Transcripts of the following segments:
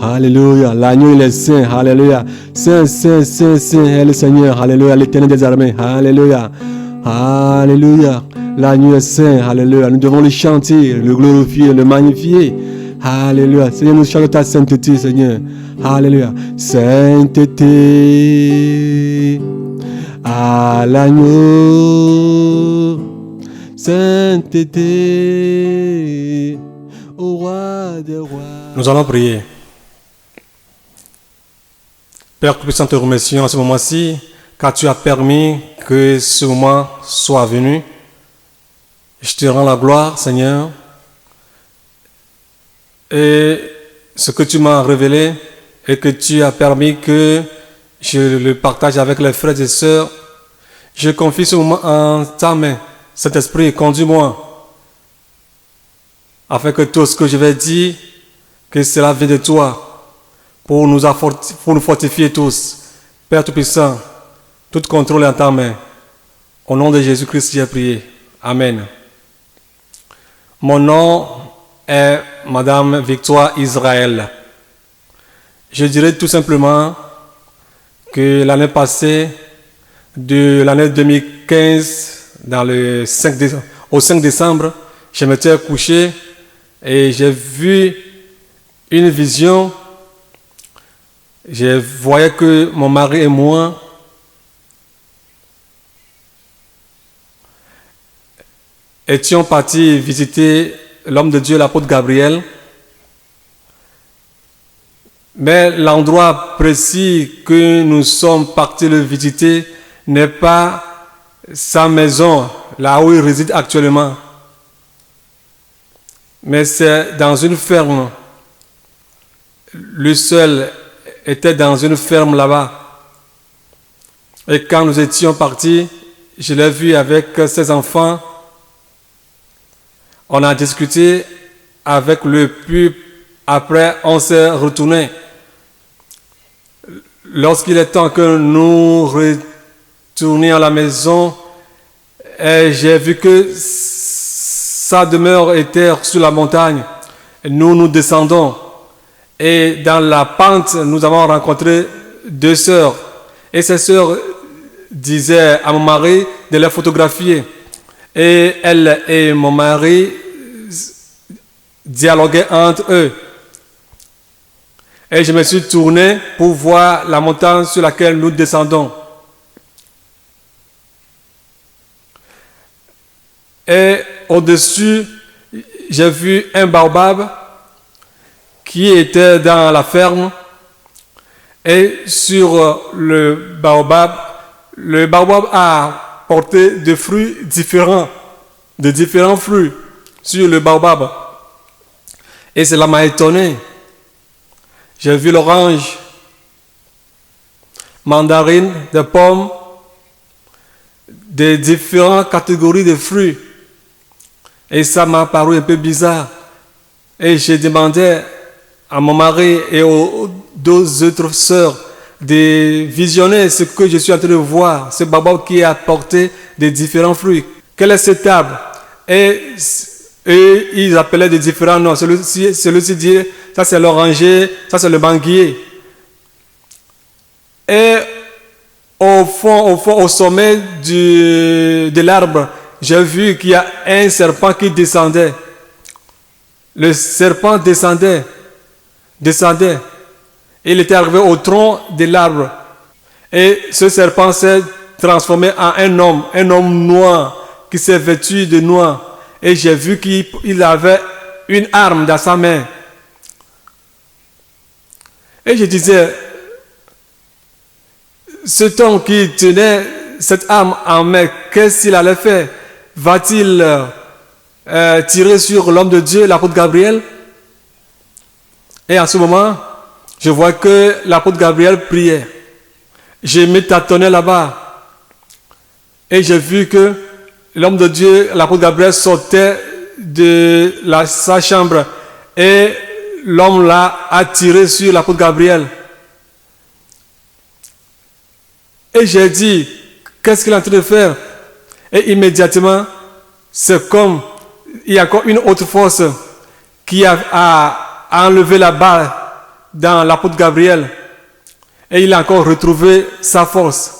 Alléluia. L'agneau, il est saint. Alléluia. Saint, saint, saint, saint est le Seigneur. Alléluia. L'Éternel des armées. Alléluia. Alléluia. L'agneau est saint. Alléluia. Nous devons le chanter, le glorifier, le magnifier. Alléluia. Seigneur, nous chantons ta sainteté, Seigneur. Alléluia. Sainteté à l'agneau. Sainteté au roi des rois. Nous allons prier. Père, que puissions te remercier en ce moment-ci, car tu as permis que ce moment soit venu. Je te rends la gloire, Seigneur. Et ce que tu m'as révélé et que tu as permis que je le partage avec les frères et sœurs, je confie ce moment en ta main. Cet esprit, conduis-moi, afin que tout ce que je vais dire, que cela vienne de toi, pour nous fortifier tous. Père Tout-Puissant, tout contrôle est en ta main. Au nom de Jésus-Christ, j'ai prié. Amen. Mon nom est Madame Victoire Israël. Je dirais tout simplement que l'année passée, de l'année 2015, au 5 décembre, je m'étais couché et j'ai vu une vision. Je voyais que mon mari et moi étions partis visiter l'homme de Dieu, l'apôtre Gabriel. Mais l'endroit précis que nous sommes partis le visiter n'est pas sa maison, là où il réside actuellement. Mais c'est dans une ferme. Lui seul était dans une ferme là-bas. Et quand nous étions partis, je l'ai vu avec ses enfants. On a discuté avec lui, puis après on s'est retourné. Lorsqu'il est temps que nous retournions à la maison, j'ai vu que sa demeure était sur la montagne. Nous descendons. Et dans la pente, nous avons rencontré deux sœurs. Et ces sœurs disaient à mon mari de les photographier. Et elle et mon mari dialoguaient entre eux. Et je me suis tourné pour voir la montagne sur laquelle nous descendons. Et au-dessus, j'ai vu un baobab qui était dans la ferme. Et sur le baobab a porté des fruits différents, de différents fruits sur le baobab. Et cela m'a étonné. J'ai vu l'orange, mandarine, des pommes, des différentes catégories de fruits. Et ça m'a paru un peu bizarre. Et j'ai demandé à mon mari et aux deux autres sœurs de visionner ce que je suis en train de voir, ce baobab qui a porté des différents fruits. Quelle est cette arbre? Et ils appelaient des différents noms. Celui-ci dit, ça c'est l'oranger, ça c'est le manguier. Et au sommet de l'arbre, j'ai vu qu'il y a un serpent qui descendait. Le serpent descendait. Il était arrivé au tronc de l'arbre. Et ce serpent s'est transformé en un homme noir, qui s'est vêtu de noir. Et j'ai vu qu'il avait une arme dans sa main. Et je disais, cet homme qui tenait cette arme en main, qu'est-ce qu'il allait faire? Va-t-il tirer sur l'homme de Dieu, l'apôtre Gabriel? Et en ce moment, je vois que l'apôtre Gabriel priait. Je me tâtonnais là-bas. Et j'ai vu que l'homme de Dieu, l'apôtre Gabriel, sortait de sa chambre. Et l'homme là a tiré sur l'apôtre Gabriel. Et j'ai dit, qu'est-ce qu'il est en train de faire? Et immédiatement, c'est comme il y a encore une autre force qui a enlevé la balle dans l'apôtre Gabriel et il a encore retrouvé sa force.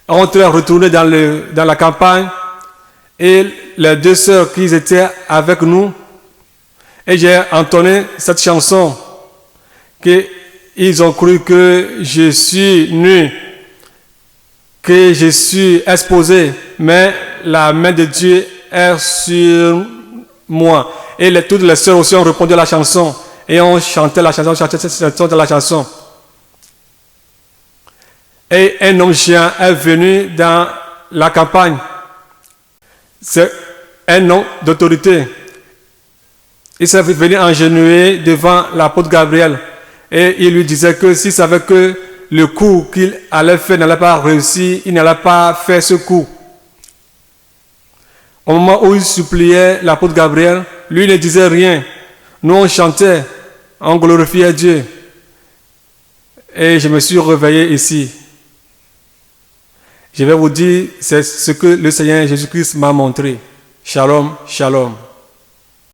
On est retourné dans la campagne et les deux sœurs qui étaient avec nous, et j'ai entonné cette chanson qu'ils ont cru que je suis nu, que je suis exposé, mais la main de Dieu est sur moi. Et toutes les sœurs aussi ont répondu à la chanson et on chantait la chanson, de la chanson. Et un homme géant est venu dans la campagne. C'est un homme d'autorité. Il s'est venu agenouiller devant l'apôtre Gabriel et il lui disait que s'il savait que le coup qu'il allait faire n'allait pas réussir, il n'allait pas faire ce coup. Au moment où il suppliait l'apôtre Gabriel, lui ne disait rien. Nous on chantait, on glorifiait Dieu. Et je me suis réveillé ici. Je vais vous dire, c'est ce que le Seigneur Jésus-Christ m'a montré. Shalom, shalom.